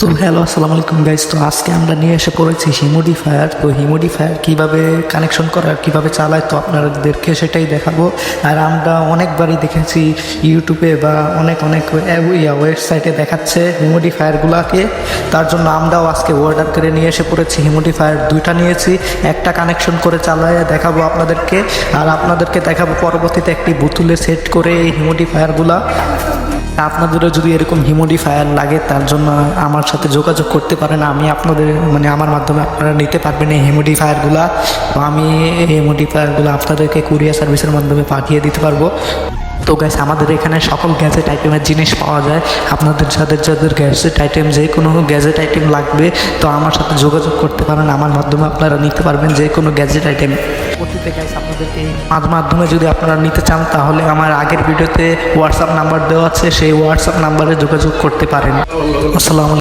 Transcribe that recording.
তো হ্যালো, আসসালামু আলাইকুম গাইস। তো আজকে আমরা নিয়ে এসে পড়েছি হিউমিডিফায়ার। তো হিউমিডিফায়ার কীভাবে কানেকশন করা আর কীভাবে চালায় তো আপনাদেরকে সেটাই দেখাবো। আর আমরা অনেকবারই দেখেছি ইউটিউবে বা অনেক ওয়েবসাইটে দেখাচ্ছে হিউমিডিফায়ারগুলোকে। তার জন্য আমরাও আজকে অর্ডার করে নিয়ে এসে পড়েছি হিউমিডিফায়ার। দুইটা নিয়েছি, একটা কানেকশন করে চালায় দেখাবো আপনাদেরকে, আর আপনাদেরকে দেখাবো পরবর্তীতে একটি বোতলে সেট করে এই হিউমিডিফায়ারগুলো। আপনাদেরও যদি এরকম হিউমিডিফায়ার লাগে তার জন্য আমার সাথে যোগাযোগ করতে পারেন। আমি আপনাদের আমার মাধ্যমে আপনারা নিতে পারবেন এই হিউমিডিফায়ারগুলো। তো আমি এই হিউমিডিফায়ারগুলো আপনাদেরকে কুরিয়ার সার্ভিসের মাধ্যমে পাঠিয়ে দিতে পারবো। তো গাইস, আমাদের এখানে সকল গ্যাজেট আইটেমের জিনিস পাওয়া যায়। আপনাদের যাদের যাদের গ্যাজেট আইটেম, যে কোনো গ্যাজেট আইটেম লাগবে তো আমার সাথে যোগাযোগ করতে পারেন। আমার মাধ্যমে আপনারা নিতে পারবেন যে কোনো গ্যাজেট আইটেম। পরবর্তীতে গাইস, আপনাদেরকে এই মাধ্যমে যদি আপনারা নিতে চান তাহলে আমার আগের ভিডিওতে হোয়াটসঅ্যাপ নাম্বার দেওয়া আছে, সেই হোয়াটসঅ্যাপ নাম্বারে যোগাযোগ করতে পারেন। আসসালামু আলাইকুম।